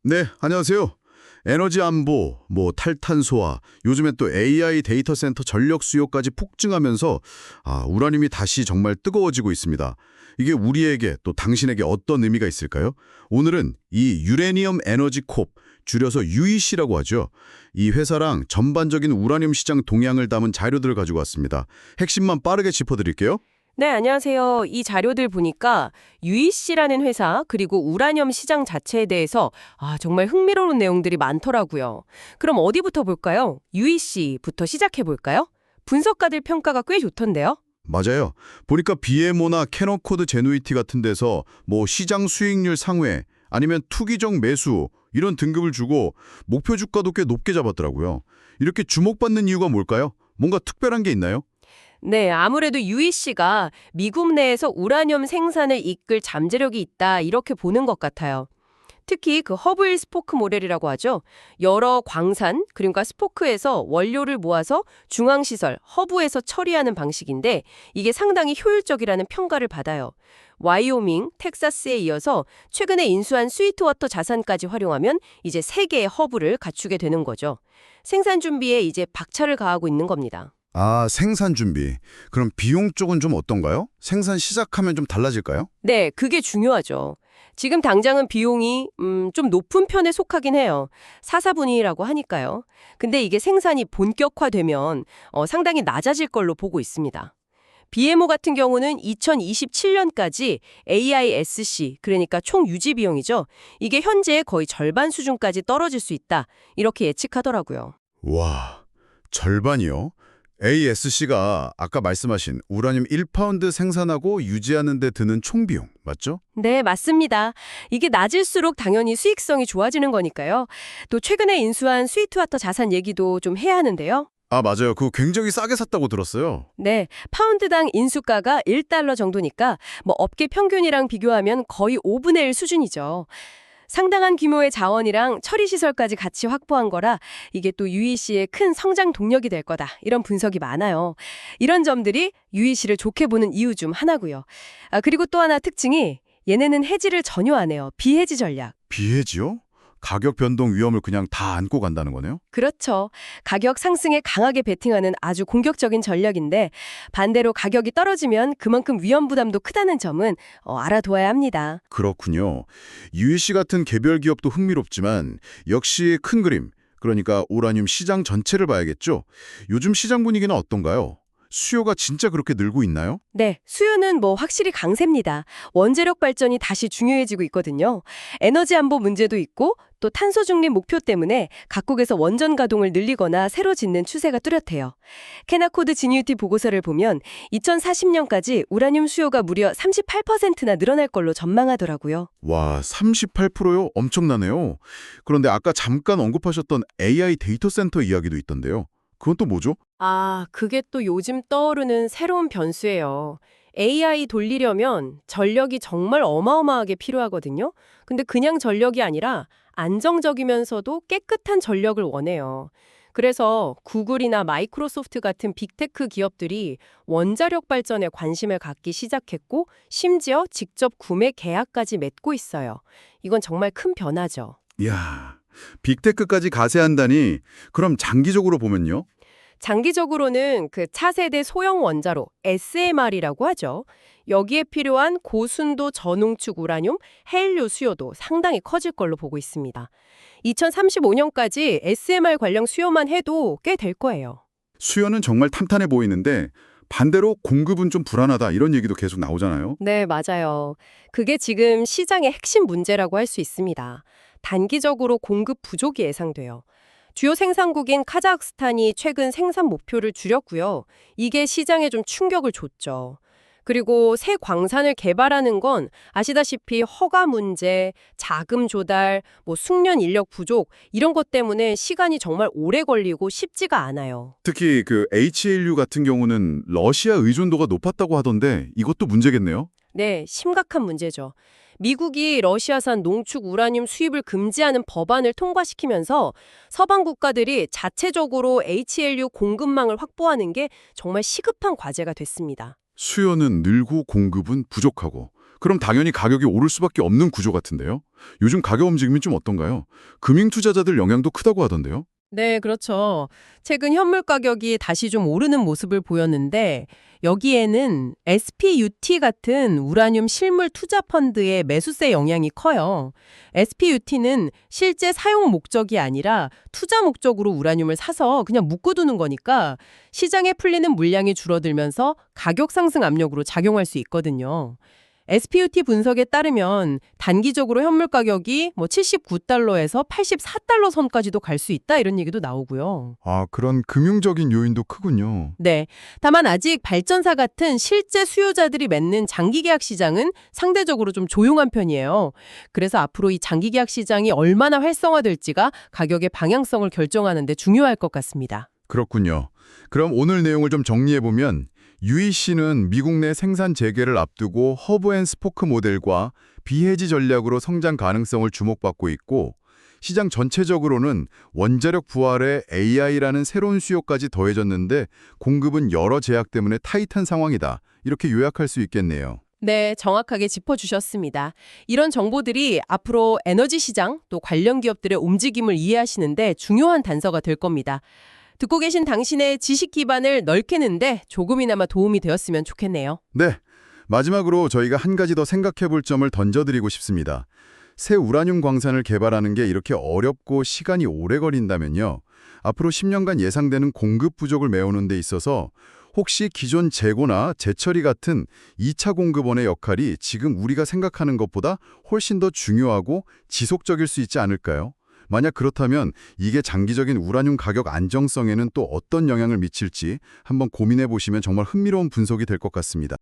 네, 안녕하세요. 에너지 안보, 탈탄소화, 요즘에 또 AI 데이터 센터 전력 수요까지 폭증하면서 우라늄이 다시 정말 뜨거워지고 있습니다. 이게 우리에게 또 당신에게 어떤 의미가 있을까요? 오늘은 이 유레니엄 에너지 콥, 줄여서 UEC라고 하죠. 이 회사랑 전반적인 우라늄 시장 동향을 담은 자료들을 가지고 왔습니다. 핵심만 빠르게 짚어드릴게요. 네, 안녕하세요. 이 자료들 보니까 UEC라는 회사 그리고 우라늄 시장 자체에 대해서 정말 흥미로운 내용들이 많더라고요. 그럼 어디부터 볼까요? UEC부터 시작해 볼까요? 분석가들 평가가 꽤 좋던데요. 맞아요. 보니까 BMO나 캐너코드 제누이티 같은 데서 시장 수익률 상회 아니면 투기적 매수 이런 등급을 주고 목표 주가도 꽤 높게 잡았더라고요. 이렇게 주목받는 이유가 뭘까요? 뭔가 특별한 게 있나요? 네, 아무래도 UEC가 미국 내에서 우라늄 생산을 이끌 잠재력이 있다 이렇게 보는 것 같아요. 특히 그 허브일 스포크 모델이라고 하죠. 여러 광산, 그러니까 스포크에서 원료를 모아서 중앙시설, 허브에서 처리하는 방식인데 이게 상당히 효율적이라는 평가를 받아요. 와이오밍, 텍사스에 이어서 최근에 인수한 스위트워터 자산까지 활용하면 이제 세 개의 허브를 갖추게 되는 거죠. 생산 준비에 이제 박차를 가하고 있는 겁니다. 생산 준비. 그럼 비용 쪽은 좀 어떤가요? 생산 시작하면 좀 달라질까요? 네, 그게 중요하죠. 지금 당장은 비용이 좀 높은 편에 속하긴 해요. 사사분이라고 하니까요. 근데 이게 생산이 본격화되면 상당히 낮아질 걸로 보고 있습니다. BMO 같은 경우는 2027년까지 AISC, 그러니까 총 유지 비용이죠. 이게 현재의 거의 절반 수준까지 떨어질 수 있다. 이렇게 예측하더라고요. 와, 절반이요? ASC가 아까 말씀하신 우라늄 1파운드 생산하고 유지하는 데 드는 총비용, 맞죠? 네, 맞습니다. 이게 낮을수록 당연히 수익성이 좋아지는 거니까요. 또 최근에 인수한 스위트와터 자산 얘기도 좀 해야 하는데요. 맞아요. 그거 굉장히 싸게 샀다고 들었어요. 네, 파운드당 인수가가 1달러 정도니까 업계 평균이랑 비교하면 거의 5분의 1 수준이죠. 상당한 규모의 자원이랑 처리 시설까지 같이 확보한 거라 이게 또 UEC의 큰 성장 동력이 될 거다. 이런 분석이 많아요. 이런 점들이 UEC를 좋게 보는 이유 중 하나고요. 그리고 또 하나 특징이 얘네는 해지를 전혀 안 해요. 비해지 전략. 비해지요? 가격 변동 위험을 그냥 다 안고 간다는 거네요? 그렇죠. 가격 상승에 강하게 베팅하는 아주 공격적인 전략인데 반대로 가격이 떨어지면 그만큼 위험 부담도 크다는 점은 알아둬야 합니다. 그렇군요. UEC 같은 개별 기업도 흥미롭지만 역시 큰 그림, 그러니까 우라늄 시장 전체를 봐야겠죠? 요즘 시장 분위기는 어떤가요? 수요가 진짜 그렇게 늘고 있나요? 네, 수요는 확실히 강세입니다. 원자력 발전이 다시 중요해지고 있거든요. 에너지 안보 문제도 있고 또 탄소 중립 목표 때문에 각국에서 원전 가동을 늘리거나 새로 짓는 추세가 뚜렷해요. 캐나코드 지니유티 보고서를 보면 2040년까지 우라늄 수요가 무려 38%나 늘어날 걸로 전망하더라고요. 와, 38%요? 엄청나네요. 그런데 아까 잠깐 언급하셨던 AI 데이터 센터 이야기도 있던데요. 그건 또 뭐죠? 그게 또 요즘 떠오르는 새로운 변수예요. AI 돌리려면 전력이 정말 어마어마하게 필요하거든요. 근데 그냥 전력이 아니라 안정적이면서도 깨끗한 전력을 원해요. 그래서 구글이나 마이크로소프트 같은 빅테크 기업들이 원자력 발전에 관심을 갖기 시작했고, 심지어 직접 구매 계약까지 맺고 있어요. 이건 정말 큰 변화죠. 이야, 빅테크까지 가세한다니 그럼 장기적으로 보면요? 장기적으로는 그 차세대 소형 원자로 SMR이라고 하죠. 여기에 필요한 고순도 전웅축 우라늄, 헬륨 수요도 상당히 커질 걸로 보고 있습니다. 2035년까지 SMR 관련 수요만 해도 꽤 될 거예요. 수요는 정말 탄탄해 보이는데 반대로 공급은 좀 불안하다 이런 얘기도 계속 나오잖아요. 네, 맞아요. 그게 지금 시장의 핵심 문제라고 할 수 있습니다. 단기적으로 공급 부족이 예상돼요. 주요 생산국인 카자흐스탄이 최근 생산 목표를 줄였고요. 이게 시장에 좀 충격을 줬죠. 그리고 새 광산을 개발하는 건 아시다시피 허가 문제, 자금 조달, 숙련 인력 부족 이런 것 때문에 시간이 정말 오래 걸리고 쉽지가 않아요. 특히 그 HLU 같은 경우는 러시아 의존도가 높았다고 하던데 이것도 문제겠네요. 네, 심각한 문제죠. 미국이 러시아산 농축 우라늄 수입을 금지하는 법안을 통과시키면서 서방 국가들이 자체적으로 HLU 공급망을 확보하는 게 정말 시급한 과제가 됐습니다. 수요는 늘고 공급은 부족하고 그럼 당연히 가격이 오를 수밖에 없는 구조 같은데요. 요즘 가격 움직임이 좀 어떤가요? 금융 투자자들 영향도 크다고 하던데요. 네, 그렇죠. 최근 현물 가격이 다시 좀 오르는 모습을 보였는데 여기에는 SPUT 같은 우라늄 실물 투자 펀드의 매수세 영향이 커요. SPUT는 실제 사용 목적이 아니라 투자 목적으로 우라늄을 사서 그냥 묶어두는 거니까 시장에 풀리는 물량이 줄어들면서 가격 상승 압력으로 작용할 수 있거든요. SPUT 분석에 따르면 단기적으로 현물 가격이 79달러에서 84달러 선까지도 갈 수 있다 이런 얘기도 나오고요. 아, 그런 금융적인 요인도 크군요. 네. 다만 아직 발전사 같은 실제 수요자들이 맺는 장기 계약 시장은 상대적으로 좀 조용한 편이에요. 그래서 앞으로 이 장기 계약 시장이 얼마나 활성화될지가 가격의 방향성을 결정하는 데 중요할 것 같습니다. 그렇군요. 그럼 오늘 내용을 좀 정리해보면 UEC는 미국 내 생산 재개를 앞두고 허브앤스포크 모델과 비해지 전략으로 성장 가능성을 주목받고 있고 시장 전체적으로는 원자력 부활에 AI라는 새로운 수요까지 더해졌는데 공급은 여러 제약 때문에 타이트한 상황이다. 이렇게 요약할 수 있겠네요. 네, 정확하게 짚어주셨습니다. 이런 정보들이 앞으로 에너지 시장 또 관련 기업들의 움직임을 이해하시는데 중요한 단서가 될 겁니다. 듣고 계신 당신의 지식 기반을 넓히는데 조금이나마 도움이 되었으면 좋겠네요. 네, 마지막으로 저희가 한 가지 더 생각해 볼 점을 던져드리고 싶습니다. 새 우라늄 광산을 개발하는 게 이렇게 어렵고 시간이 오래 걸린다면요. 앞으로 10년간 예상되는 공급 부족을 메우는 데 있어서 혹시 기존 재고나 재처리 같은 2차 공급원의 역할이 지금 우리가 생각하는 것보다 훨씬 더 중요하고 지속적일 수 있지 않을까요? 만약 그렇다면 이게 장기적인 우라늄 가격 안정성에는 또 어떤 영향을 미칠지 한번 고민해 보시면 정말 흥미로운 분석이 될 것 같습니다.